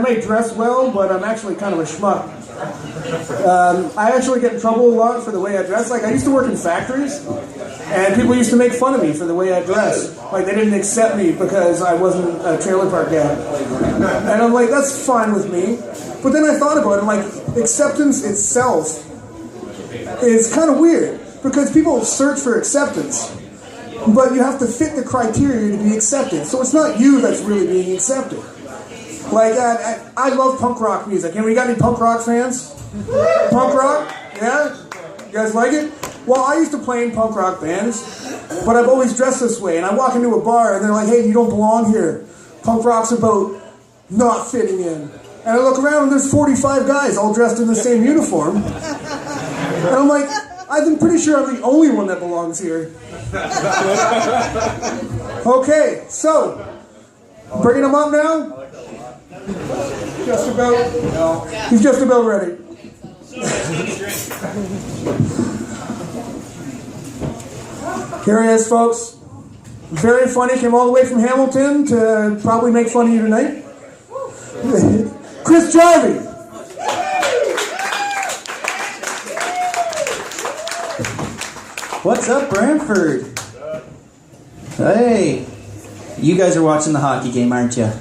may dress well, but I'm actually kind of a schmuck. I actually get in trouble a lot for the way I dress. Like, I used to work in factories, and people used to make fun of me for the way I dress. Like, they didn't accept me because I wasn't a trailer park guy. And I'm like, that's fine with me. But then I thought about it, and like, acceptance itself is kind of weird, because people search for acceptance, but you have to fit the criteria to be accepted. So it's not you that's really being accepted. Like, I love punk rock music. And we got any punk rock fans? Punk rock? Yeah? You guys like it? Well, I used to play in punk rock bands, but I've always dressed this way. And I walk into a bar, and they're like, hey, you don't belong here. Punk rock's about not fitting in. And I look around, and there's 45 guys all dressed in the same uniform. And I'm like, I'm pretty sure I'm the only one that belongs here. Okay, so, bringing him up now? Just about? No. He's just about ready. Here he is, folks. Very funny, came all the way from Hamilton to probably make fun of you tonight. Chris Jarvie. What's up, Brantford? Hey, you guys are watching the hockey game, aren't you?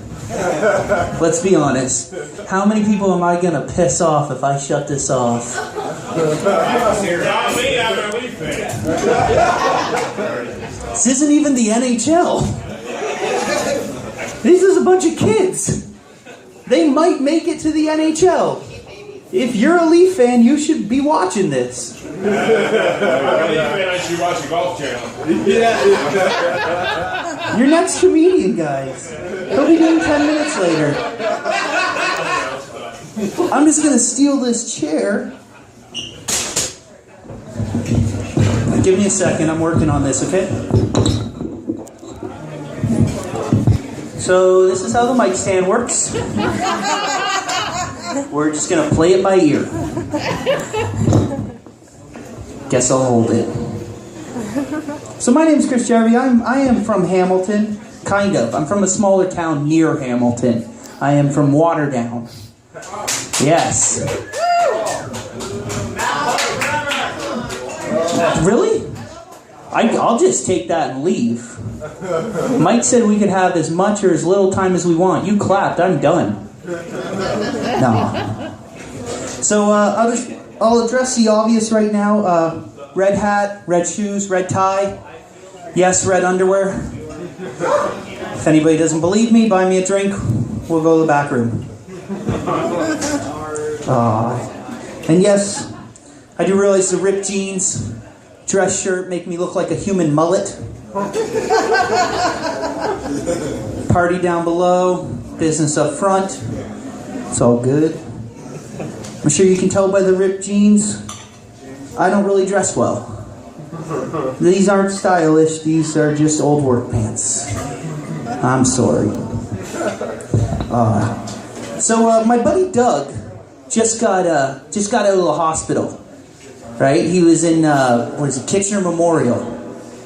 Let's be honest. How many people am I gonna piss off if I shut this off? This isn't even the NHL. This is a bunch of kids. They might make it to the NHL. If you're a Leaf fan, you should be watching this. If I'm a Leaf fan, I should watch the Golf Channel. Your next comedian, guys. He'll be doing 10 minutes later. I'm just gonna steal this chair. Give me a second, I'm working on this, okay? So this is how the mic stand works. We're just gonna play it by ear. Guess I'll hold it. So my name's Chris Jarvie. I am from Hamilton, kind of. I'm from a smaller town near Hamilton. I am from Waterdown. Yes. Really? I'll just take that and leave. Mike said we could have as much or as little time as we want. You clapped. I'm done. No. So I'll address the obvious right now. Red hat, red shoes, red tie. Yes, red underwear. If anybody doesn't believe me, buy me a drink. We'll go to the back room. And yes, I do realize the ripped jeans, dress shirt make me look like a human mullet. Party down below, business up front. It's all good. I'm sure you can tell by the ripped jeans, I don't really dress well. These aren't stylish, these are just old work pants. I'm sorry. So my buddy Doug just got out of the hospital. Right? He was in Kitchener Memorial.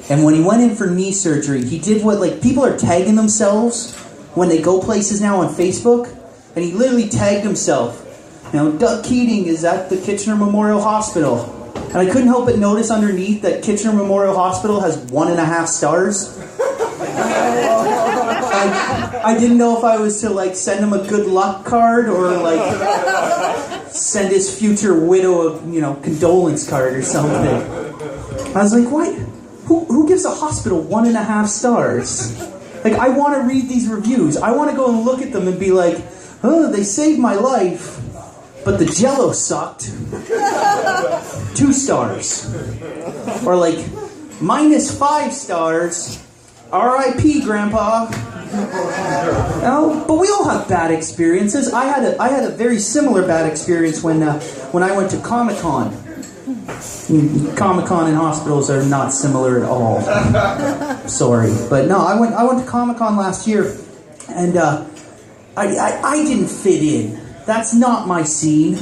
And when he went in for knee surgery, he did what people are tagging themselves when they go places now on Facebook. And he literally tagged himself. Doug Keating is at the Kitchener Memorial Hospital. And I couldn't help but notice underneath that Kitchener Memorial Hospital has 1.5 stars. I didn't know if I was to send him a good luck card or send his future widow a condolence card or something. I was like, what? Who gives a hospital 1.5 stars? I want to read these reviews. I want to go and look at them and be like, oh, they saved my life, but the Jell-O sucked. 2 stars. Or -5 stars. R.I.P. Grandpa. But we all have bad experiences. I had a very similar bad experience when I went to Comic-Con. Comic-Con and hospitals are not similar at all. Sorry, but no, I went to Comic-Con last year, and I didn't fit in. That's not my scene.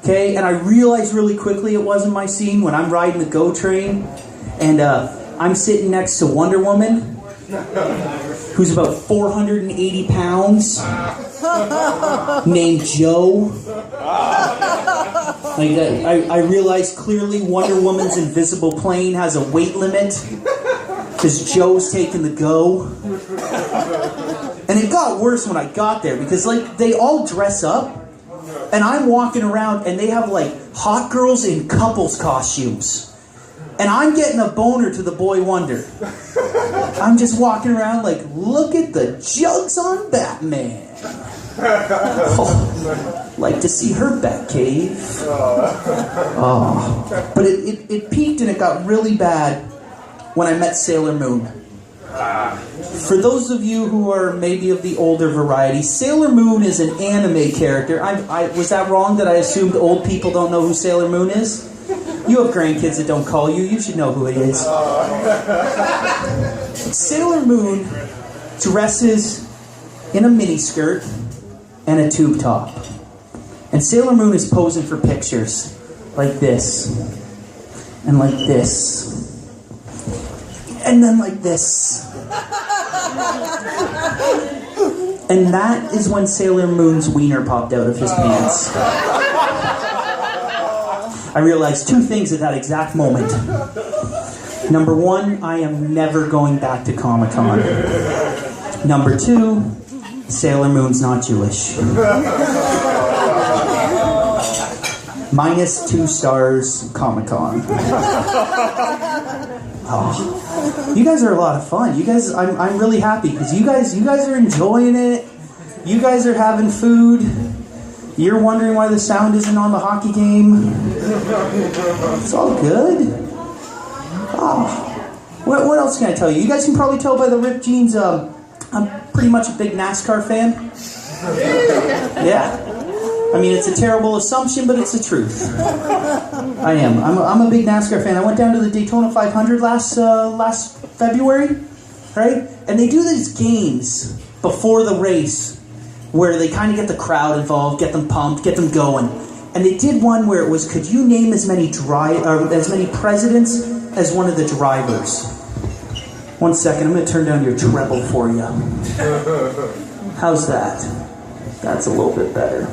Okay, and I realized really quickly it wasn't my scene when I'm riding the GO train, and I'm sitting next to Wonder Woman, who's about 480 pounds. named Joe. Like I realized clearly Wonder Woman's invisible plane has a weight limit because Joe's taking the go. And it got worse when I got there because like they all dress up and I'm walking around and they have like hot girls in couples costumes. And I'm getting a boner to the Boy Wonder. I'm just walking around like, look at the jugs on Batman. Oh, like to see her Batcave. Oh. But it peaked and it got really bad when I met Sailor Moon. For those of you who are maybe of the older variety, Sailor Moon is an anime character. Was that wrong that I assumed old people don't know who Sailor Moon is? You have grandkids that don't call you. You should know who it is. Sailor Moon dresses in a miniskirt and a tube top. And Sailor Moon is posing for pictures like this. And like this. And then like this. And that is when Sailor Moon's wiener popped out of his pants. I realized two things at that exact moment. Number one, I am never going back to Comic-Con. Number two, Sailor Moon's not Jewish. -2 stars, Comic-Con. Oh, you guys are a lot of fun. You guys, I'm really happy because you guys are enjoying it. You guys are having food. You're wondering why the sound isn't on the hockey game. It's all good. Oh, what else can I tell you? You guys can probably tell by the ripped jeans. I'm pretty much a big NASCAR fan. Yeah. I mean, it's a terrible assumption, but it's the truth. I am. I'm a big NASCAR fan. I went down to the Daytona 500 last February, right? And they do these games before the race where they kind of get the crowd involved, get them pumped, get them going. And they did one where it was, could you name as many presidents as one of the drivers? 1 second, I'm going to turn down your treble for you. How's that? That's a little bit better.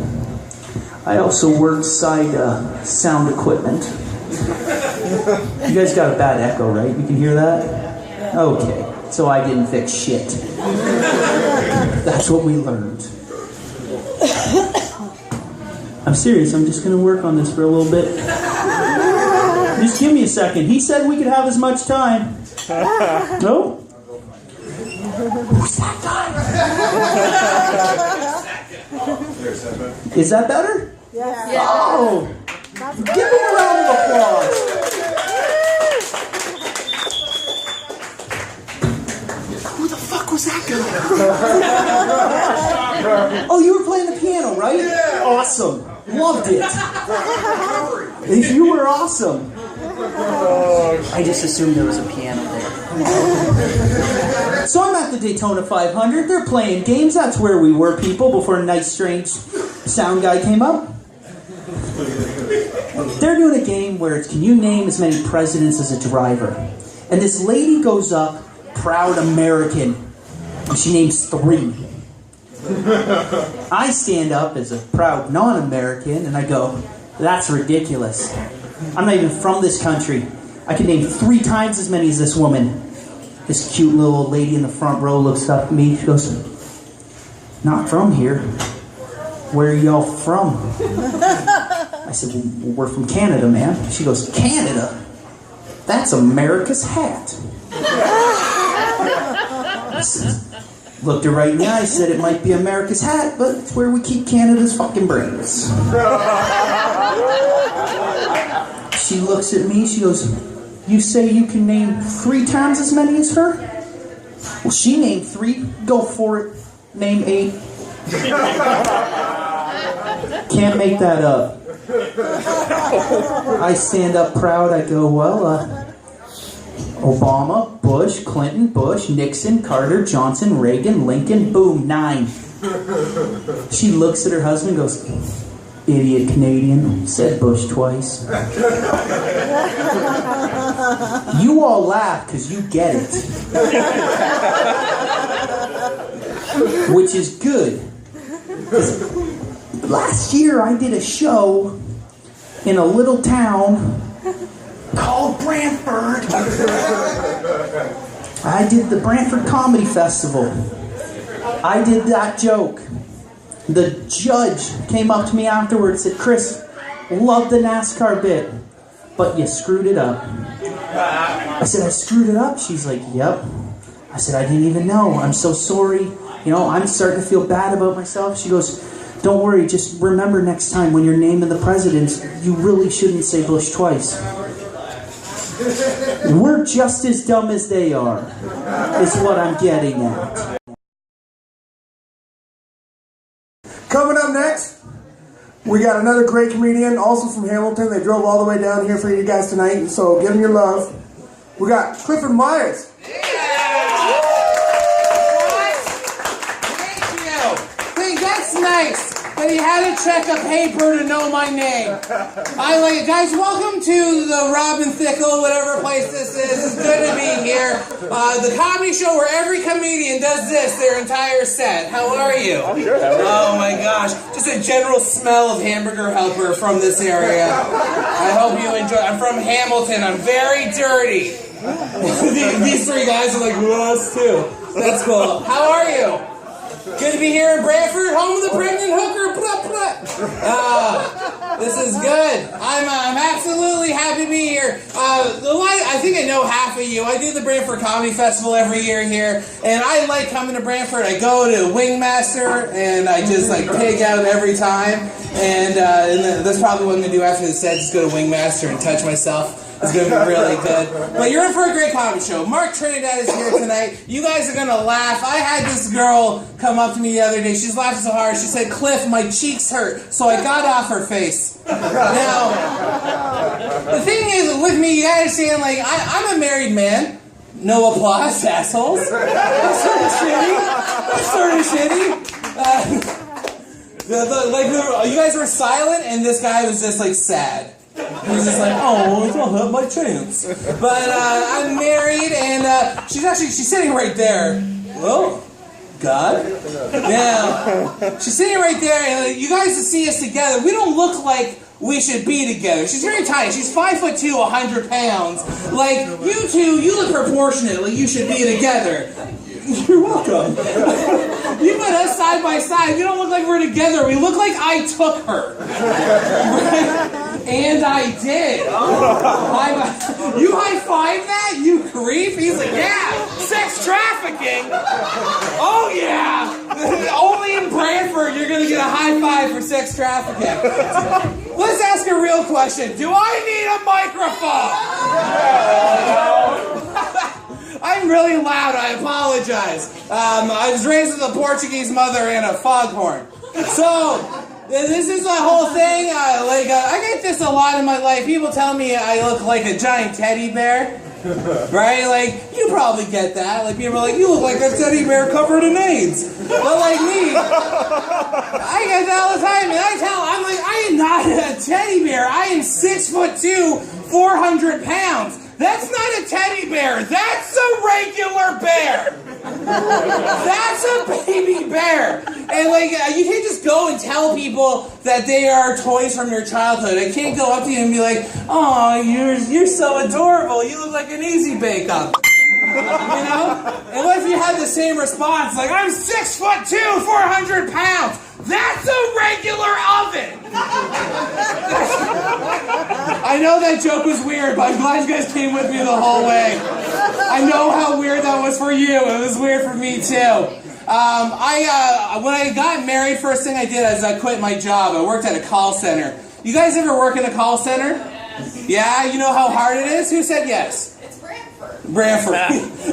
I also work side sound equipment. You guys got a bad echo, right? You can hear that? Okay, so I didn't fix shit. That's what we learned. I'm serious, I'm just going to work on this for a little bit. Just give me a second. He said we could have as much time. No? Who's that guy? Is that better? Yeah. Oh! Give him a round of applause. Who the fuck was that guy? Oh, you were playing the piano, right? Yeah. Awesome. Loved it. You were awesome. I just assumed there was a piano there. So I'm at the Daytona 500. They're playing games. That's where we were, people, before a nice, strange sound guy came up. They're doing a game where it's, can you name as many presidents as a driver? And this lady goes up, proud American, and she names 3. I stand up as a proud non-American, and I go, that's ridiculous. I'm not even from this country. I can name 3 times as many as this woman. This cute little old lady in the front row looks up at me. She goes, not from here. Where are y'all from? I said, well, we're from Canada, man. She goes, Canada? That's America's hat. I looked her right in the eye, said it might be America's hat, but it's where we keep Canada's fucking brains. She looks at me, she goes, you say you can name 3 times as many as her? Well, she named 3. Go for it. Name 8. Can't make that up. I stand up proud. I go, well, Obama, Bush, Clinton, Bush, Nixon, Carter, Johnson, Reagan, Lincoln, boom, 9. She looks at her husband and goes, idiot Canadian, said Bush twice. You all laugh because you get it. Which is good. Last year I did a show in a little town called Brantford. I did the Brantford Comedy Festival. I did that joke. The judge came up to me afterwards and said, Chris, love the NASCAR bit, but you screwed it up. I said, I screwed it up? She's like, yep. I said, I didn't even know. I'm so sorry. You know, I'm starting to feel bad about myself. She goes, don't worry, just remember next time when you're naming the presidents, you really shouldn't say Bush twice. We're just as dumb as they are, is what I'm getting at. Coming up next, we got another great comedian, also from Hamilton. They drove all the way down here for you guys tonight, so give them your love. We got Clifford Myers. Nice, but he had to check a paper to know my name. I like it. Guys, welcome to the Robin Thistle, whatever place this is. It's good to be here. The comedy show where every comedian does this their entire set. How are you? I'm good. Oh my gosh. Just a general smell of hamburger helper from this area. I hope you enjoy. I'm from Hamilton. I'm very dirty. These three guys are like, well, us too. That's cool. How are you? Good to be here in Brantford, home of the pregnant hooker. Blah, blah. This is good. I'm absolutely happy to be here. I think I know half of you. I do the Brantford Comedy Festival every year here, and I like coming to Brantford. I go to Wingmaster, and I just like pig out every time. And that's probably what I'm going to do after the set, just go to Wingmaster and touch myself. It's going to be really good. But you're in for a great comedy show. Marc Trinidad is here tonight. You guys are going to laugh. I had this girl come up to me the other day. She's laughing so hard. She said, Cliff, my cheeks hurt. So I got off her face. Now, the thing is, with me, you got to understand, like, I'm a married man. No applause, assholes. That's sort of shitty. You guys were silent, and this guy was just, like, sad. He was just like, oh, it's gonna hurt my chance. But I'm married, and she's sitting right there. Oh, God. Yeah. She's sitting right there, and you guys see us together. We don't look like we should be together. She's very tiny. She's 5'2", 100 pounds. Like, you two, you look proportionate. Like, you should be together. You're welcome. You put us side by side. We don't look like we're together. We look like I took her. And I did. You high-five that? You creep? He's like, yeah, sex trafficking. Oh, yeah. Only in Brantford you're going to get a high five for sex trafficking. Let's ask a real question. Do I need a microphone? I'm really loud. I apologize. I was raised with a Portuguese mother and a foghorn. So... this is the whole thing. I get this a lot in my life. People tell me I look like a giant teddy bear, right? Like, you probably get that. Like, people are like, you look like a teddy bear covered in AIDS. But like me, I get that all the time, and I'm like, I am not a teddy bear. I am 6'2", 400 pounds. That's not a teddy bear. That's a regular bear. That's a baby bear. And like, you can't just go and tell people that they are toys from your childhood. I can't go up to you and be like, oh, you're so adorable. You look like an Easy Bake Up. You know? And what if you had the same response? Like, I'm 6'2", 400 pounds. That's a regular oven. I know that joke was weird, but I'm glad you guys came with me the whole way. I know how weird that was for you. It was weird for me too. When I got married, first thing I did is I quit my job. I worked at a call center. You guys ever work in a call center? Yeah, you know how hard it is? Who said yes? Brantford.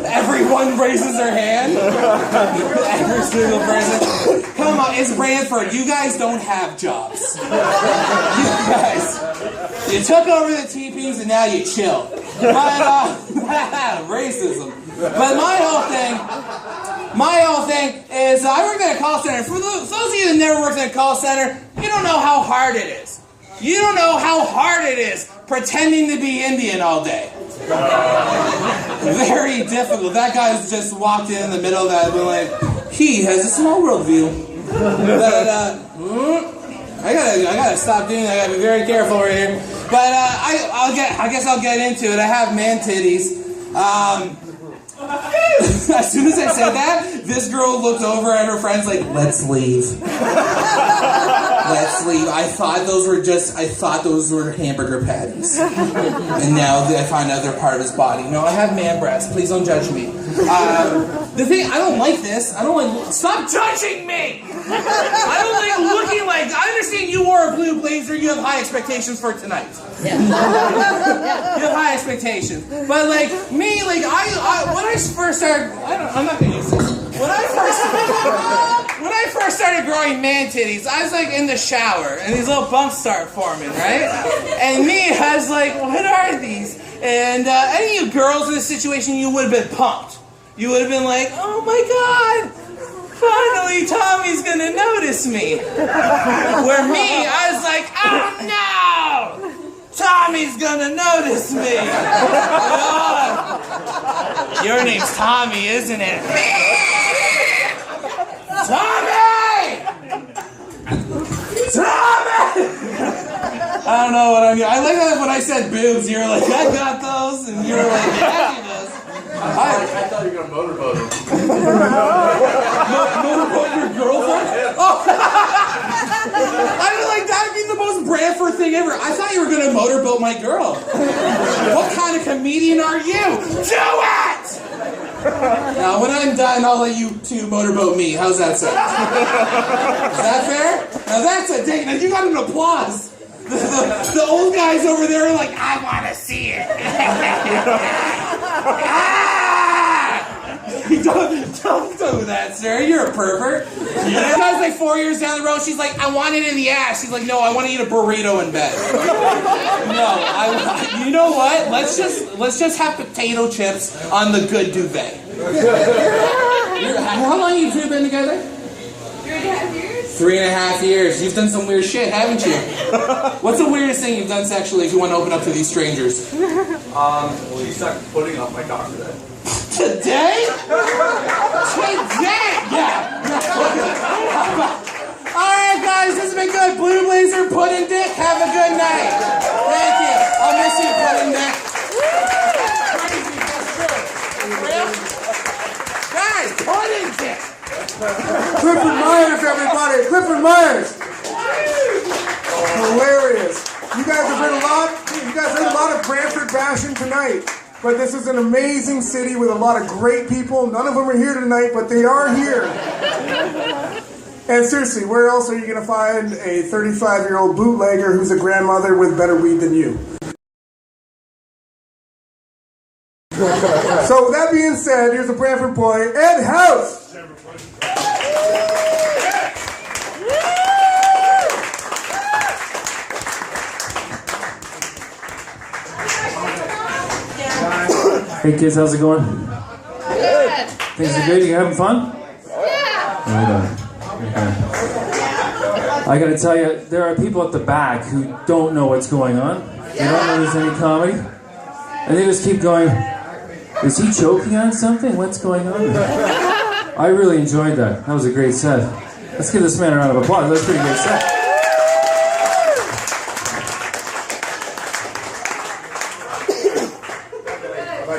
Everyone raises their hand. Every single person. Come on, it's Brantford. You guys don't have jobs. You guys. You took over the teepees and now you chill. But, racism. But my whole thing is I worked at a call center. For those of you that never worked at a call center, you don't know how hard it is. You don't know how hard it is pretending to be Indian all day. Very difficult. That guy's just walked in the middle of that and been like, he has a small worldview. But, I gotta stop doing that. I gotta be very careful right here. But I guess I'll get into it. I have man titties. As soon as I said that, this girl looked over at her friends like, let's leave. Let's leave. I thought those were hamburger patties. And now I find out they're part of his body. No, I have man breasts. Please don't judge me. The thing, I don't like this. Stop judging me! I don't like looking like, I understand you wore a blue blazer, you have high expectations for tonight. Yeah. You have high expectations. But like, me, like, when I first started, I'm not gonna use this. When I first started growing man titties, I was like in the shower, and these little bumps start forming, right? And me, I was like, what are these? And any of you girls in this situation, you would have been pumped. You would have been like, oh my God, finally Tommy's gonna notice me. Where me, I was like, oh no, Tommy's gonna notice me. Oh, your name's Tommy, isn't it? Tommy! Tommy! I don't know what I'm doing. I like that when I said boobs, you were like, I got those, and you were like, yeah, he does. I thought you were going to motorboat him. Motorboat your girlfriend? Oh. I was like, that would be the most Brantford thing ever. I thought you were going to motorboat my girl. What kind of comedian are you? Do it! Now, when I'm done, I'll let you two motorboat me. How's that sound? Is that fair? Now, that's a date. Now, you got an applause. The old guys over there are like, I want to see it. Don't do that, sir. You're a pervert. Yeah. Guys, like 4 years down the road, she's like, I want it in the ass. She's like, no, I want to eat a burrito in bed. No, you know what? Let's just have potato chips on the good duvet. How long have you two been together? 3.5 years. 3.5 years. You've done some weird shit, haven't you? What's the weirdest thing you've done sexually if you want to open up to these strangers? Well, you stuck pudding off my cock today. Today? Today! Yeah. Alright, guys, this has been good. Blue Blazer, Pudding Dick, have a good night. Thank you. I'll miss you, Pudding Dick. Guys, Pudding Dick! Clifford Myers, everybody! Clifford Myers! Hilarious. You guys have heard a lot of Brantford bashing tonight. But this is an amazing city with a lot of great people. None of them are here tonight, but they are here. And seriously, where else are you going to find a 35-year-old bootlegger who's a grandmother with better weed than you? So with that being said, here's a Brantford boy, Ed House. Hey kids, how's it going? Good. Things are good? You having fun? Yeah. Right on. I gotta tell you, there are people at the back who don't know what's going on. They don't know there's any comedy. And they just keep going, is he choking on something? What's going on? I really enjoyed that. That was a great set. Let's give this man a round of applause. That was a pretty great set.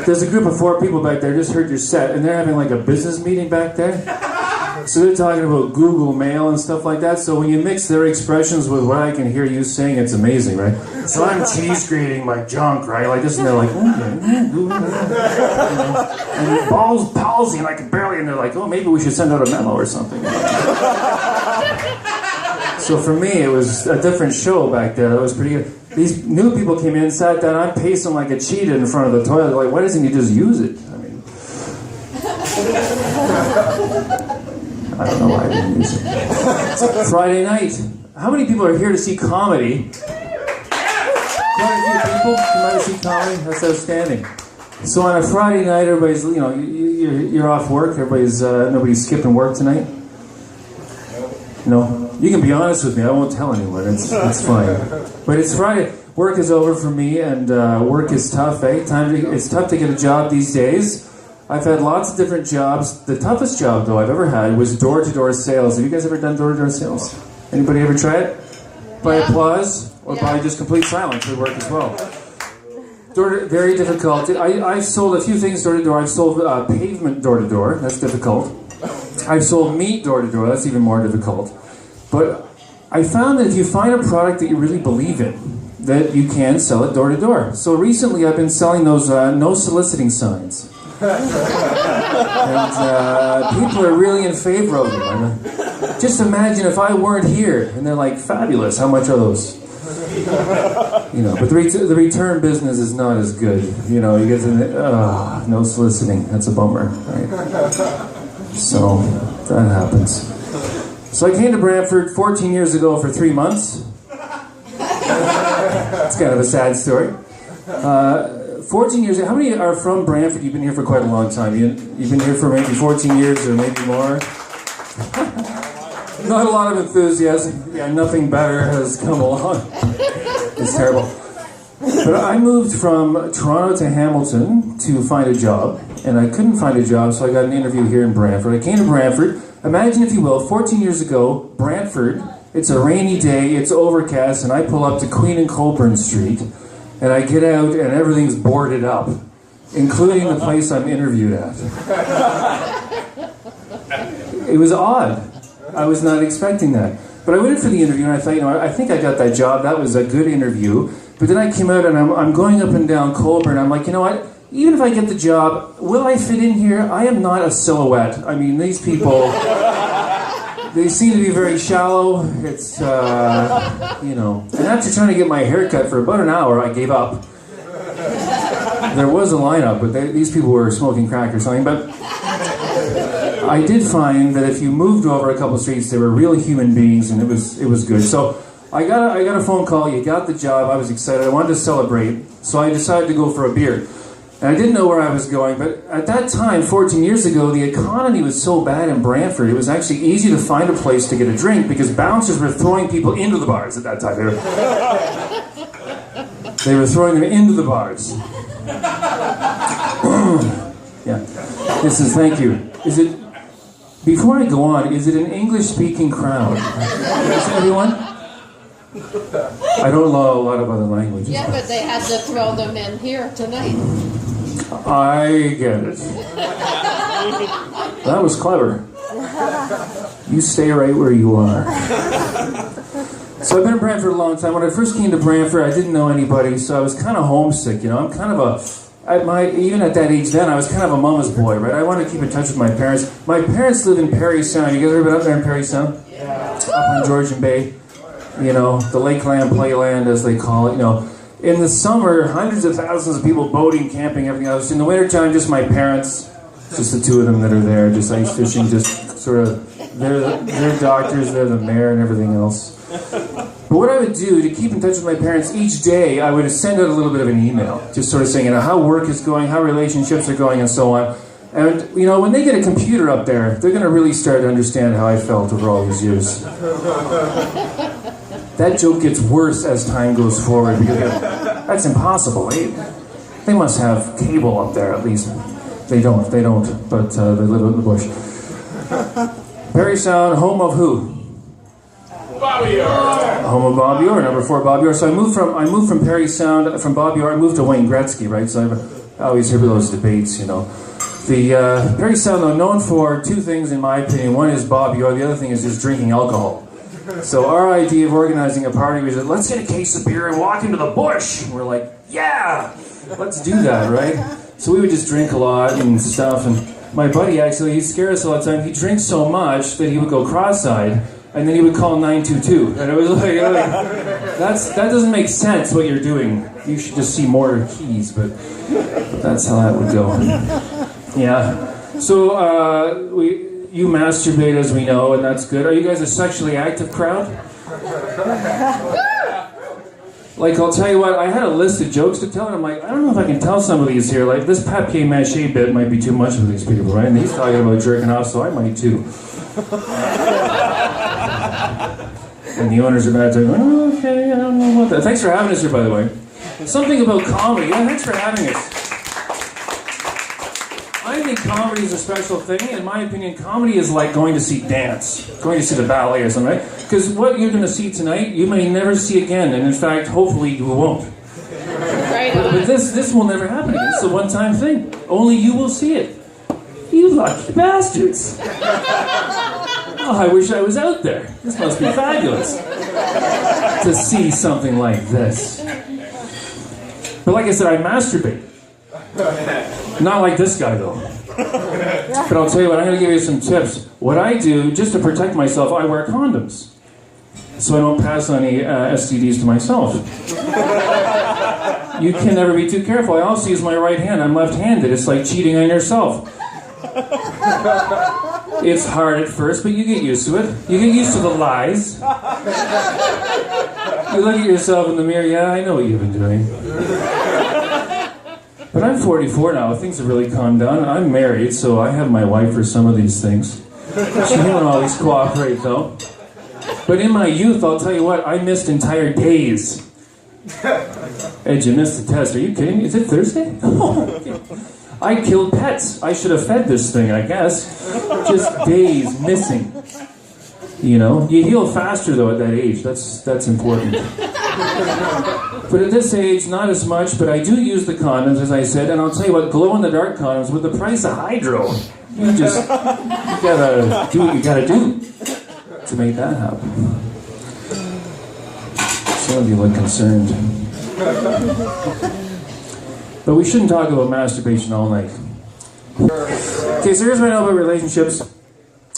There's a group of 4 people back there, just heard your set, and they're having like a business meeting back there. So they're talking about Google Mail and stuff like that, so when you mix their expressions with what I can hear you saying, it's amazing, right? So I'm cheese grating my junk, right? Like this, and they're like, and balls palsy, and I can barely, and they're like, oh, maybe we should send out a memo or something. So for me, it was a different show back there. That was pretty good. These new people came in, sat down, I'm pacing like a cheetah in front of the toilet. Like, why doesn't he just use it? I mean, I don't know why I didn't use it. Friday night. How many people are here to see comedy? Quite a few people come out to see comedy. That's outstanding. So on a Friday night, everybody's, you know, you're off work. Everybody's, nobody's skipping work tonight. No, you can be honest with me. I won't tell anyone. It's fine. But it's Friday. Work is over for me, and work is tough. Eh? It's tough to get a job these days. I've had lots of different jobs. The toughest job, though, I've ever had was door-to-door sales. Have you guys ever done door-to-door sales? Anybody ever try it? By applause or by just complete silence would work as well. Very difficult. I've sold a few things door-to-door. I've sold pavement door-to-door. That's difficult. I've sold meat door-to-door. That's even more difficult. But I found that if you find a product that you really believe in, that you can sell it door-to-door. So recently I've been selling those no soliciting signs. And people are really in favor of them. Just imagine if I weren't here, and they're like, fabulous, how much are those? But the return business is not as good. You get no soliciting, that's a bummer, right? So, that happens. So I came to Brantford 14 years ago for 3 months. It's kind of a sad story. 14 years, how many are from Brantford? You've been here for quite a long time. You've been here for maybe 14 years or maybe more. Not a lot of enthusiasm. Yeah, nothing better has come along. It's terrible. But I moved from Toronto to Hamilton to find a job, and I couldn't find a job, so I got an interview here in Brantford. I came to Brantford. Imagine, if you will, 14 years ago, Brantford, it's a rainy day, it's overcast, and I pull up to Queen and Colburn Street, and I get out, and everything's boarded up, including the place I'm interviewed at. It was odd. I was not expecting that. But I went in for the interview, and I thought, I think I got that job. That was a good interview. But then I came out, and I'm going up and down Colburn. I'm like, what? Even if I get the job, will I fit in here? I am not a silhouette. I mean, these people, they seem to be very shallow. It's, And after trying to get my hair cut for about an hour, I gave up. There was a lineup, but these people were smoking crack or something. But I did find that if you moved over a couple of streets, they were real human beings, and it was good. So I got a phone call. You got the job. I was excited. I wanted to celebrate, so I decided to go for a beer. And I didn't know where I was going, but at that time, 14 years ago, the economy was so bad in Brantford, it was actually easy to find a place to get a drink because bouncers were throwing people into the bars at that time. They were throwing them into the bars. Yeah. Thank you. Before I go on, is it an English-speaking crowd? Is everyone? I don't know a lot of other languages. Yeah, but they had to throw them in here tonight. I get it. That was clever. You stay right where you are. So I've been in Brantford a long time. When I first came to Brantford, I didn't know anybody, so I was kind of homesick. I'm kind of even at that age then, I was kind of a mama's boy, right? I wanted to keep in touch with my parents. My parents live in Parry Sound. You guys ever been up there in Parry Sound? Yeah. Up on Georgian Bay. The Lakeland Playland, as they call it. In the summer, hundreds of thousands of people boating, camping, everything else. In the wintertime, just my parents, just the two of them that are there, just ice fishing, just sort of, they're doctors, they're the mayor and everything else. But what I would do to keep in touch with my parents each day, I would send out a little bit of an email, just sort of saying, how work is going, how relationships are going, and so on. And, when they get a computer up there, they're going to really start to understand how I felt over all these years. That joke gets worse as time goes forward, because that's impossible. They must have cable up there, at least. They don't, but they live in the bush. Parry Sound, home of who? Bobby Orr. Home of Bobby Orr, number 4 Bobby Orr. So I moved from Parry Sound, from Bobby Orr, I moved to Wayne Gretzky, right? So I always hear those debates, The Parry Sound, though, known for 2 things, in my opinion. One is Bobby Orr, the other thing is just drinking alcohol. So our idea of organizing a party was that let's get a case of beer and walk into the bush. And we're like, yeah, let's do that, right? So we would just drink a lot and stuff. And my buddy, actually, he'd scare us all the time. He drinks so much that he would go cross-eyed, and then he would call 922. And it was like that doesn't make sense what you're doing. You should just see more keys, but that's how that would go. Yeah. So you masturbate, as we know, and that's good. Are you guys a sexually active crowd? Like, I'll tell you what, I had a list of jokes to tell, and I'm like, I don't know if I can tell some of these here. Like, this papier-mâché bit might be too much for these people, right? And he's talking about jerking off, so I might too. And the owners are back saying, oh, okay, I don't know about that. Thanks for having us here, by the way. Something about comedy. Yeah, thanks for having us. I think comedy is a special thing. In my opinion, comedy is like going to see dance, going to see the ballet or something, right? Because what you're going to see tonight, you may never see again, and in fact, hopefully you won't. But this will never happen again. It's a one-time thing. Only you will see it. You lucky bastards. Oh, I wish I was out there. This must be fabulous to see something like this. But like I said, I masturbate. Not like this guy, though. But I'll tell you what, I'm going to give you some tips. What I do, just to protect myself, I wear condoms. So I don't pass any STDs to myself. You can never be too careful. I also use my right hand. I'm left-handed. It's like cheating on yourself. It's hard at first, but you get used to it. You get used to the lies. You look at yourself in the mirror, yeah, I know what you've been doing. But I'm 44 now. Things have really calmed down. I'm married, so I have my wife for some of these things. She won't always cooperate, though. But in my youth, I'll tell you what, I missed entire days. Ed, you missed the test. Are you kidding me? Is it Thursday? I killed pets. I should have fed this thing, I guess. Just days missing. You know, you heal faster though at that age. That's important. But at this age, not as much. But I do use the condoms, as I said. And I'll tell you what, glow-in-the-dark condoms with the price of hydro. You gotta do what you gotta do to make that happen. Some of you look concerned. But we shouldn't talk about masturbation all night. Okay, so here's what I know about relationships.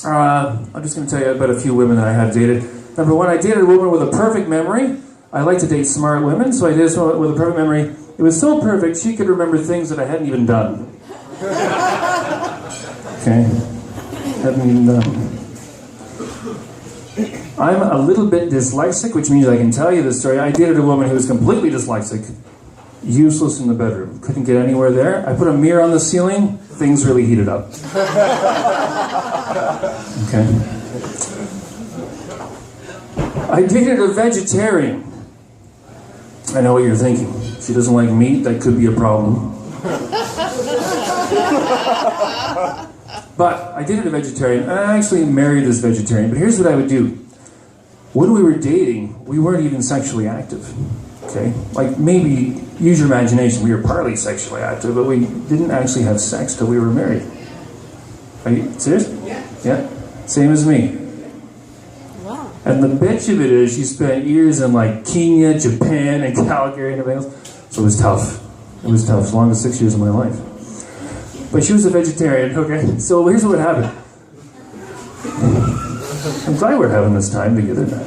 I'm just going to tell you about a few women that I have dated. Number one, I dated a woman with a perfect memory. I like to date smart women, so I dated someone with a perfect memory. It was so perfect, she could remember things that I hadn't even done. Okay? Hadn't even done. I'm a little bit dyslexic, which means I can tell you this story. I dated a woman who was completely dyslexic. Useless in the bedroom. Couldn't get anywhere there. I put a mirror on the ceiling. Things really heated up. Okay. I dated a vegetarian. I know what you're thinking. She doesn't like meat. That could be a problem. But I dated a vegetarian. I actually married this vegetarian. But here's what I would do. When we were dating, we weren't even sexually active. Okay? Like, maybe, use your imagination, we were partly sexually active, but we didn't actually have sex till we were married. Are you serious? Yeah? Same as me. Wow. And the bitch of it is, she spent years in, like, Kenya, Japan, and Calgary, and everything else. So it was tough. It was tough. The longest 6 years of my life. But she was a vegetarian, okay? So here's what happened. I'm glad we're having this time together now.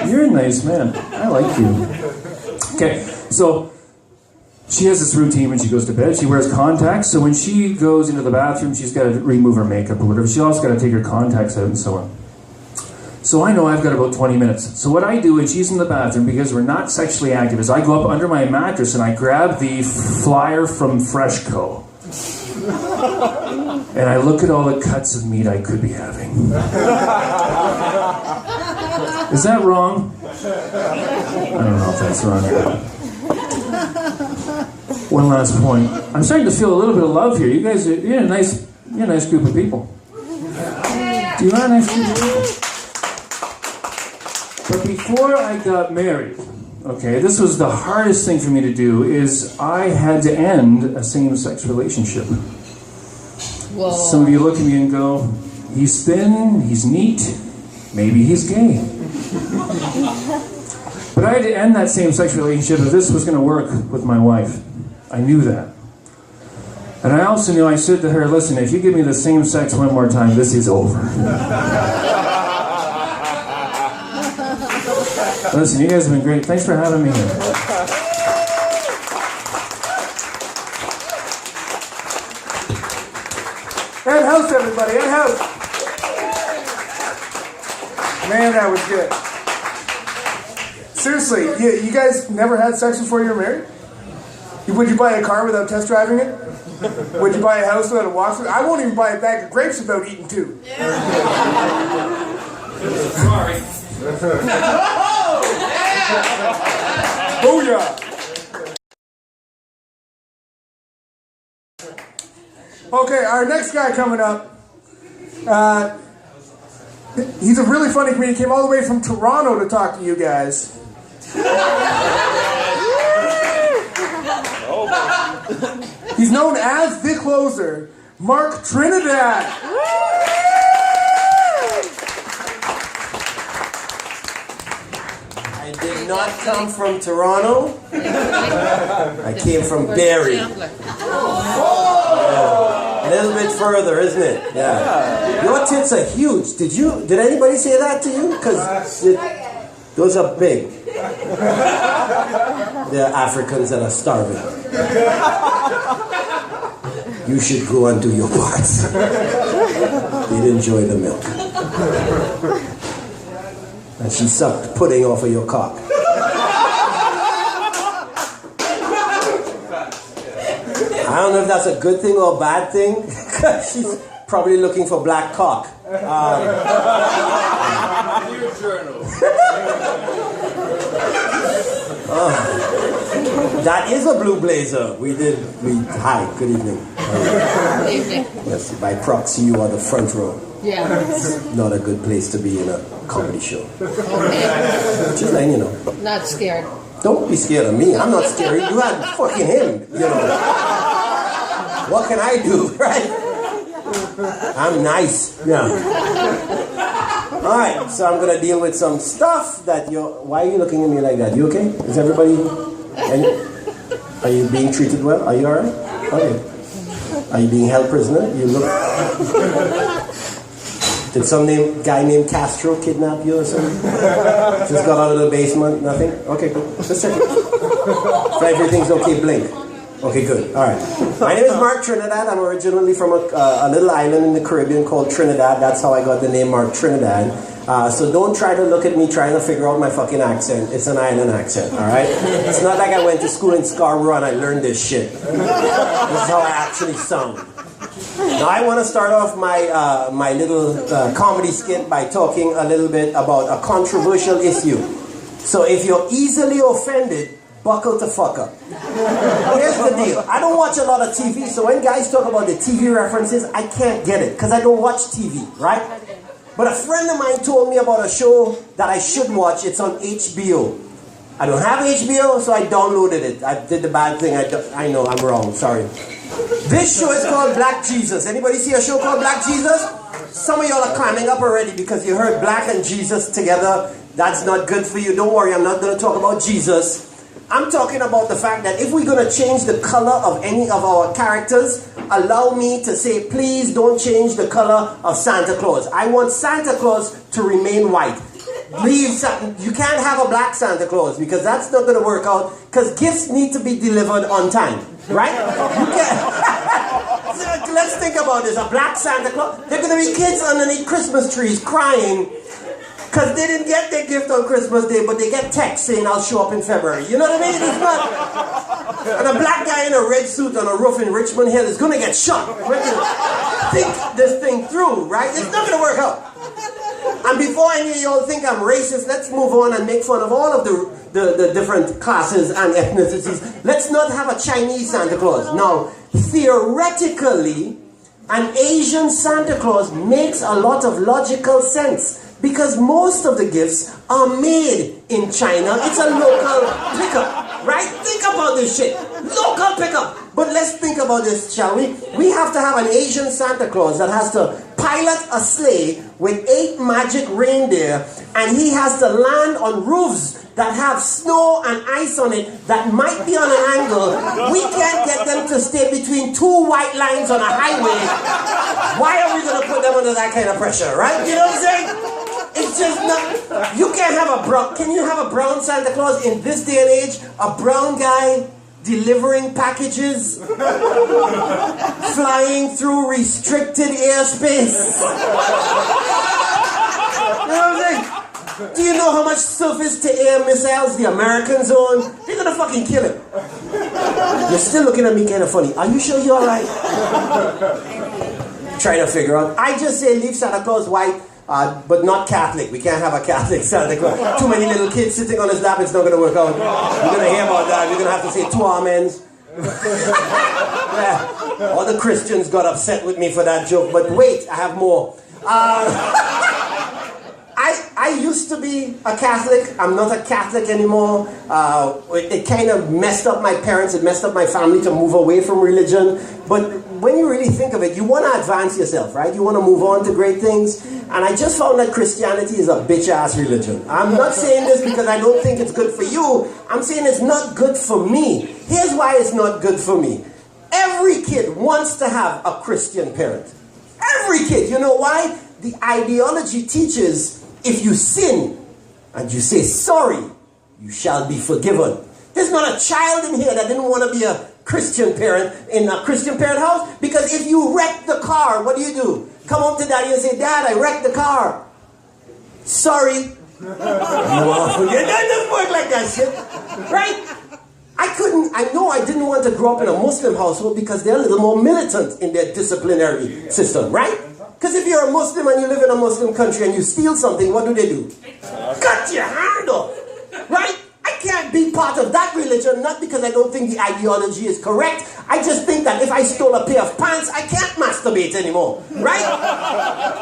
You're a nice man. I like you. Okay, so she has this routine when she goes to bed. She wears contacts, so when she goes into the bathroom, she's got to remove her makeup or whatever. She also got to take her contacts out and so on. So I know I've got about 20 minutes. So what I do when she's in the bathroom, because we're not sexually active, is I go up under my mattress and I grab the flyer from Freshco. And I look at all the cuts of meat I could be having. Is that wrong? I don't know if that's wrong or not. One last point. I'm starting to feel a little bit of love here. You guys, you're a nice group of people. You are a nice group of people. But before I got married, okay, this was the hardest thing for me to do, is I had to end a same-sex relationship. Whoa. Some of you look at me and go, he's thin, he's neat, maybe he's gay. But I had to end that same-sex relationship if this was going to work with my wife. I knew that. And I also knew, I said to her, listen, if you give me the same sex one more time, this is over. Listen, you guys have been great. Thanks for having me here. And house, everybody, and house. Man, that was good. Seriously, you guys never had sex before you were married? Would you buy a car without test driving it? Would you buy a house without a walkthrough? I won't even buy a bag of grapes without eating two. Sorry. Booyah! Okay, our next guy coming up. He's a really funny comedian. He came all the way from Toronto to talk to you guys. He's known as the closer, Marc Trinidad. I did not come from Toronto. I came from Barrie. Yeah. A little bit further, isn't it? Yeah. Your tits are huge. Did anybody say that to you? Because those are big. They're Africans that are starving. You should go and do your parts. They'd enjoy the milk. And she sucked pudding off of your cock. I don't know if that's a good thing or a bad thing. She's probably looking for black cock. That is a blue blazer. Hi, good evening. Good evening. Yes, by proxy, you are the front row. Yeah. Not a good place to be in a comedy show. Okay. Just letting you know. Not scared. Don't be scared of me. I'm not scary. You had fucking him, you know. What can I do, right? I'm nice. Yeah. Alright, so I'm gonna deal with some stuff that why are you looking at me like that? You okay? Is everybody are you being treated well? Are you alright? Okay. Are you being held prisoner? You look Did some guy named Castro kidnap you or something? Just got out of the basement? Nothing? Okay, good. Just check it. If everything's okay, blink. Okay, good. All right. My name is Marc Trinidad. I'm originally from a little island in the Caribbean called Trinidad. That's how I got the name Marc Trinidad. So don't try to look at me trying to figure out my fucking accent. It's an island accent, all right? It's not like I went to school in Scarborough and I learned this shit. This is how I actually sound. Now I want to start off my little comedy skit by talking a little bit about a controversial issue. So if you're easily offended, buckle the fuck up. Here's the deal. I don't watch a lot of TV, so when guys talk about the TV references, I can't get it, because I don't watch TV, right? But a friend of mine told me about a show that I should watch. It's on HBO. I don't have HBO, so I downloaded it. I did the bad thing. I know, I'm wrong. Sorry. This show is called Black Jesus. Anybody see a show called Black Jesus? Some of y'all are climbing up already because you heard Black and Jesus together. That's not good for you. Don't worry, I'm not going to talk about Jesus. I'm talking about the fact that if we're going to change the color of any of our characters, allow me to say, please don't change the color of Santa Claus. I want Santa Claus to remain white. You can't have a black Santa Claus because that's not going to work out, because gifts need to be delivered on time, right? You can't. Let's think about this. A black Santa Claus. There are going to be kids underneath Christmas trees crying because they didn't get their gift on Christmas Day, but they get text saying I'll show up in February. You know what I mean? It's not. And a black guy in a red suit on a roof in Richmond Hill is going to get shot. Think this thing through, right? It's not going to work out. And before any of y'all think I'm racist, let's move on and make fun of all of the different classes and ethnicities. Let's not have a Chinese Santa Claus. Now, theoretically, an Asian Santa Claus makes a lot of logical sense, because most of the gifts are made in China. It's a local pickup, right? Think about this shit. Local pickup. But let's think about this, shall we? We have to have an Asian Santa Claus that has to pilot a sleigh with 8 magic reindeer, and he has to land on roofs that have snow and ice on it that might be on an angle. We can't get them to stay between 2 white lines on a highway. Why are we going to put them under that kind of pressure, right? You know what I'm saying? It's just not. You can't have a brown. Can you have a brown Santa Claus in this day and age? A brown guy delivering packages, flying through restricted airspace. You know what I'm saying? Do you know how much surface-to-air missiles the Americans own? They're gonna fucking kill him. You're still looking at me kind of funny. Are you sure you're alright? Trying to figure out. I just say leave Santa Claus white. But not Catholic. We can't have a Catholic Santa Claus. Too many little kids sitting on his lap, it's not going to work out. We're going to hear about that. We're going to have to say 2 amens. Yeah. All the Christians got upset with me for that joke, but wait, I have more. I used to be a Catholic. I'm not a Catholic anymore. It kind of messed up my parents. It messed up my family to move away from religion. But when you really think of it, you want to advance yourself, right? You want to move on to great things. And I just found that Christianity is a bitch-ass religion. I'm not saying this because I don't think it's good for you. I'm saying it's not good for me. Here's why it's not good for me. Every kid wants to have a Christian parent. Every kid. You know why? The ideology teaches if you sin and you say sorry, you shall be forgiven. There's not a child in here that didn't want to be a Christian parent in a Christian parent house, because if you wreck the car, what do? Come home to daddy and say, Dad, I wrecked the car. Sorry. You want to forget? That doesn't work like that shit. Right? I know I didn't want to grow up in a Muslim household because they're a little more militant in their disciplinary system, right? Because if you're a Muslim and you live in a Muslim country and you steal something, what do? Cut your hand off, right? I can't be part of that religion, not because I don't think the ideology is correct. I just think that if I stole a pair of pants, I can't masturbate anymore, right?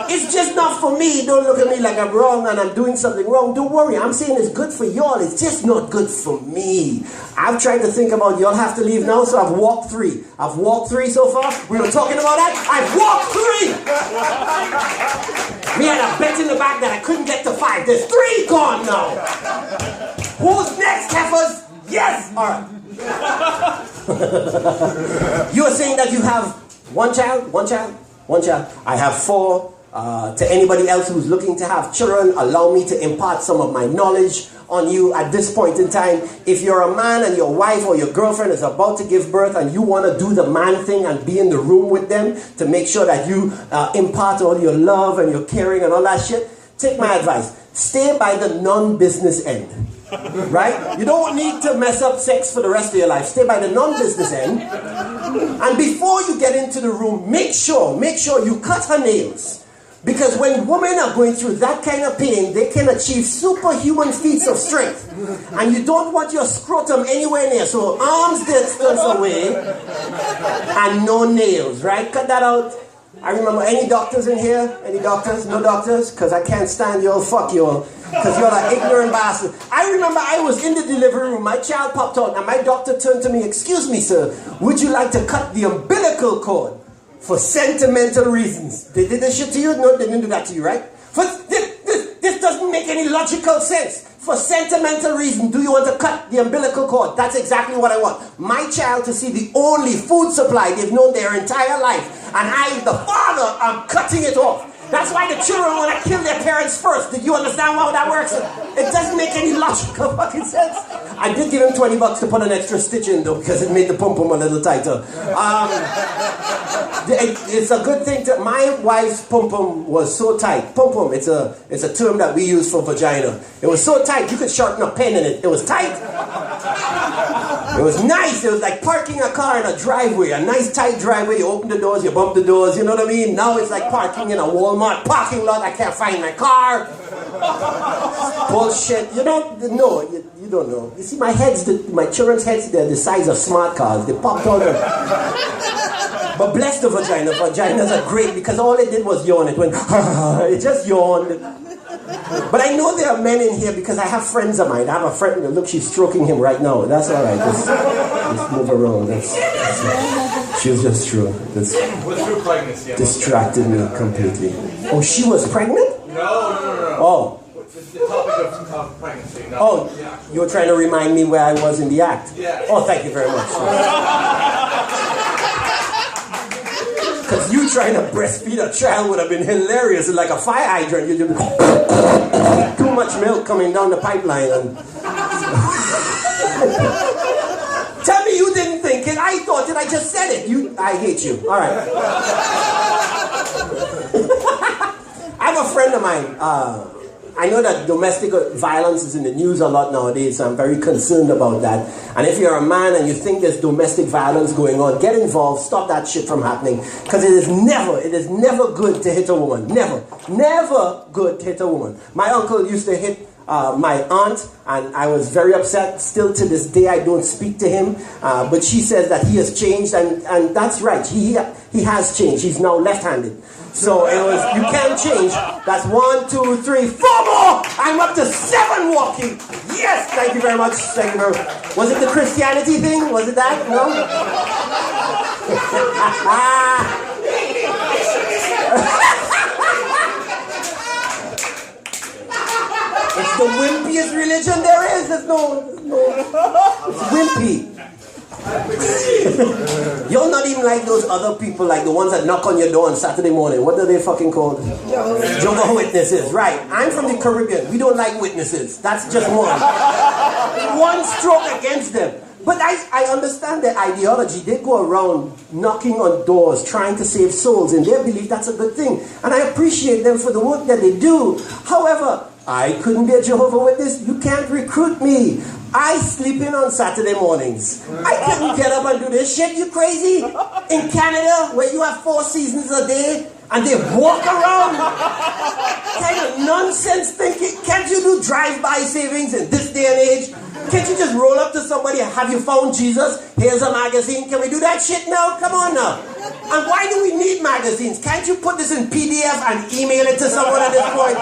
It's just not for me. Don't look at me like I'm wrong and I'm doing something wrong. Don't worry, I'm saying it's good for y'all. It's just not good for me. I've tried to think about, y'all have to leave now, so I've walked 3. I've walked 3 so far. We were talking about that. I've walked 3! We had a bet in the back that I couldn't get to 5. There's 3 gone now. Who's next, heifers? Yes! Alright. You are saying that you have 1 child? I have 4. To anybody else who's looking to have children, allow me to impart some of my knowledge on you at this point in time. If you're a man and your wife or your girlfriend is about to give birth and you want to do the man thing and be in the room with them to make sure that you impart all your love and your caring and all that shit, take my advice. Stay by the non-business end. Right? You don't need to mess up sex for the rest of your life. Stay by the non-business end. And before you get into the room, make sure you cut her nails. Because when women are going through that kind of pain, they can achieve superhuman feats of strength. And you don't want your scrotum anywhere near. So arms distance away and no nails, right? Cut that out. I remember, any doctors in here? Any doctors? No doctors? Because I can't stand y'all. Fuck y'all. Because you're an ignorant bastard. I remember I was in the delivery room. My child popped out and my doctor turned to me, "Excuse me, sir, would you like to cut the umbilical cord for sentimental reasons?" They did this shit to you? No, they didn't do that to you, right? This doesn't make any logical sense. For sentimental reason, do you want to cut the umbilical cord? That's exactly what I want. My child to see the only food supply they've known their entire life. And I, the father, am cutting it off. That's why the children want to kill their parents first. Did you understand how that works? It doesn't make any logical fucking sense. I did give him $20 to put an extra stitch in though, because it made the pum-pum a little tighter. It's a good thing to... My wife's pum-pum was so tight. Pum-pum, it's a term that we use for vagina. It was so tight, you could sharpen a pen in it. It was tight. It was nice. It was like parking a car in a driveway. A nice tight driveway. You open the doors, you bump the doors. You know what I mean? Now it's like parking in a Walmart parking lot. I can't find my car. Bullshit. You don't know. You don't know. You see, my children's heads, they're the size of smart cars. They popped out of... But bless the vagina. Vaginas are great because all it did was yawn. It went... It just yawned. But I know there are men in here because I have friends of mine. I have a friend, look, she's stroking him right now. That's all right. Just move around. She was just true. What's your pregnancy? Distracted me completely. Oh, she was pregnant? No. Oh. The topic of pregnancy. No. Oh, you were trying to remind me where I was in the act? Yeah. Oh, thank you very much. Because you trying to breastfeed a child would have been hilarious. It's like a fire hydrant. You'd be too much milk coming down the pipeline. And tell me you didn't think it. I thought it. I just said it. I hate you. All right. I have a friend of mine. I know that domestic violence is in the news a lot nowadays, so I'm very concerned about that. And if you're a man and you think there's domestic violence going on, get involved, stop that shit from happening. Because it is never good to hit a woman. Never good to hit a woman. My uncle used to hit my aunt, and I was very upset. Still to this day, I don't speak to him. But she says that he has changed, and that's right. He has changed. He's now left-handed. So it was, you can't change. That's 1, 2, 3, 4 more. I'm up to 7 walking. Yes, thank you very much. Thank you very much. Was it the Christianity thing? Was it that? No? It's the wimpiest religion there is. There's no it's wimpy. You're not even like those other people, like the ones that knock on your door on Saturday morning. What are they fucking called? Jehovah's Witnesses. Right. I'm from the Caribbean. We don't like witnesses. That's just one. One stroke against them. But I understand their ideology. They go around knocking on doors, trying to save souls. In their belief, that's a good thing. And I appreciate them for the work that they do. However, I couldn't be a Jehovah's Witness. You can't recruit me. I sleep in on Saturday mornings. I couldn't get up and do this shit. You crazy? In Canada, where you have 4 seasons a day, and they walk around. Kind of nonsense thinking. Can't you do drive-by savings in this day and age? Can't you just roll up to somebody and have you found Jesus? Here's a magazine. Can we do that shit now? Come on now. And why do we need magazines? Can't you put this in PDF and email it to someone at this point?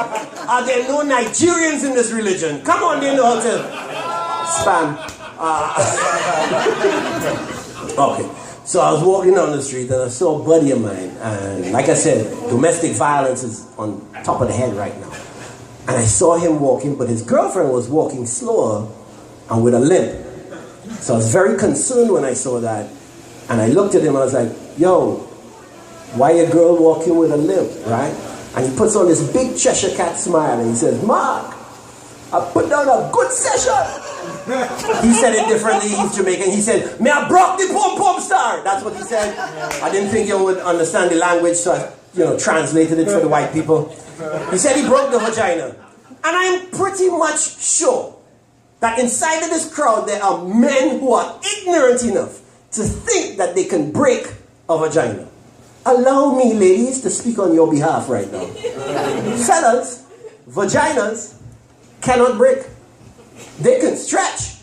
Are there no Nigerians in this religion? Come on, they know how to spam. Okay. So I was walking down the street and I saw a buddy of mine. And like I said, domestic violence is on top of the head right now. And I saw him walking, but his girlfriend was walking slower and with a limp. So I was very concerned when I saw that. And I looked at him and I was like, yo, why a girl walking with a limp, right? And he puts on this big Cheshire Cat smile and he says, Marc, I put down a good session. He said it differently. He's Jamaican. He said, "Me, I broke the pom-pom star." That's what he said. I didn't think you would understand the language, so I, translated it for the white people. He said he broke the vagina. And I'm pretty much sure that inside of this crowd there are men who are ignorant enough to think that they can break a vagina. Allow me, ladies, to speak on your behalf right now. Fellas, vaginas cannot break. They can stretch,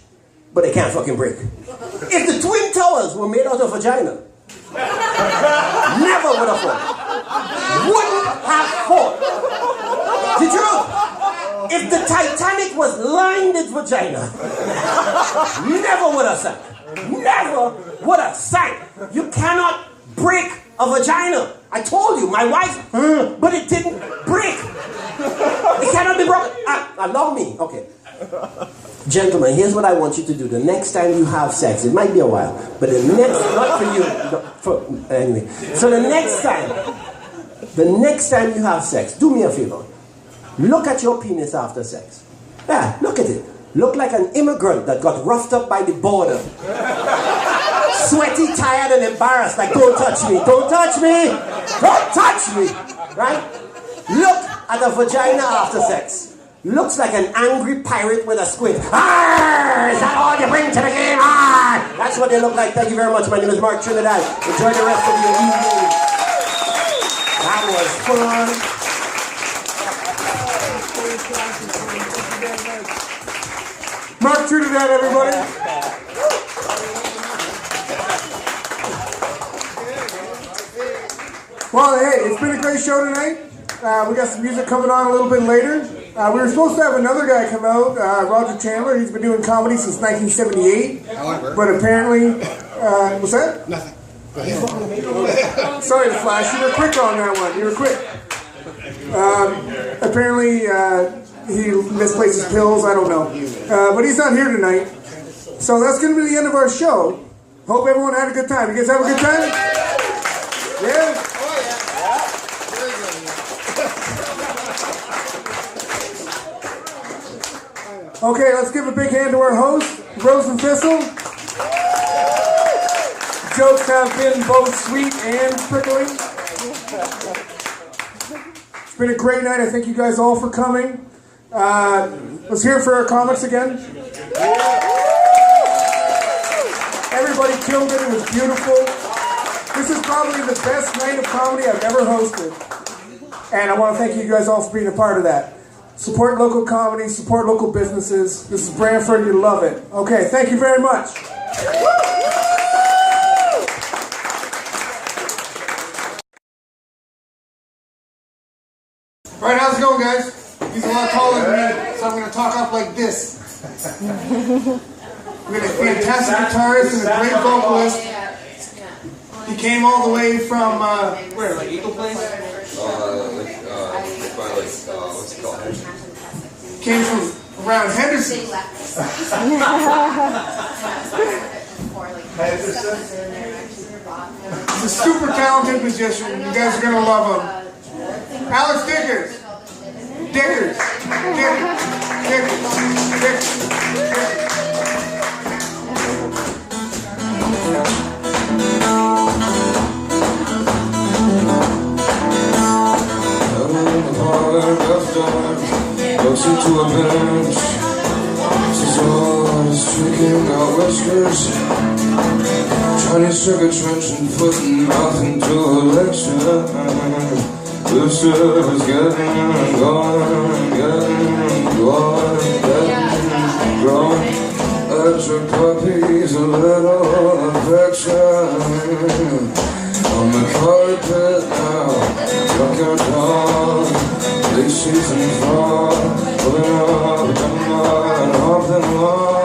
but they can't fucking break. If the Twin Towers were made out of vagina, never would have fought. Wouldn't have fought. The truth. If the Titanic was lined with vagina, never would have sank. Never would have sank. You cannot break a vagina. I told you, my wife, but it didn't break. It cannot be broken. Allow me. Okay. Gentlemen, here's what I want you to do. The next time you have sex, it might be a while, but the next, not for you, anyway. So the next time you have sex, do me a favor. Look at your penis after sex. Yeah, look at it. Look like an immigrant that got roughed up by the border. Sweaty, tired, and embarrassed. Like, don't touch me. Don't touch me. Don't touch me. Right? Look at a vagina after sex. Looks like an angry pirate with a squid. Arr! Is that all you bring to the game? Arr! That's what they look like. Thank you very much. My name is Marc Trinidad. Enjoy the rest of your evening. That was fun. Marc Trinidad, everybody. Well, hey, it's been a great show tonight. We got some music coming on a little bit later. We were supposed to have another guy come out, Roger Chandler. He's been doing comedy since 1978. However. But apparently, what's that? Nothing. Sorry, Flash. You were quick on that one. You were quick. Apparently, he misplaced his pills. I don't know. But he's not here tonight. So that's going to be the end of our show. Hope everyone had a good time. You guys have a good time? Yeah? Okay, let's give a big hand to our host, Rose and Thistle. Jokes have been both sweet and prickling. It's been a great night. I thank you guys all for coming. Let's hear it for our comics again. Everybody killed it. It was beautiful. This is probably the best night of comedy I've ever hosted. And I want to thank you guys all for being a part of that. Support local comedy, support local businesses. This is Brantford, you love it. Okay, thank you very much. All right, how's it going, guys? He's a lot taller than me, so I'm going to talk up like this. We got a fantastic guitarist and a great vocalist. He came all the way from, where, like Eagle Place? What's it called? Came from around Henderson. He's a super talented musician. You guys are going to love him. Alex Dickens. Dickens. Goes into a bench. She's always drinking out whiskers. Chinese sugar trench and foot and mouth into a lecture. Boosters getting going, growing. Electric puppies, a little affection. On the carpet now, drunken dog. Late season fall, pulling up, and off and on.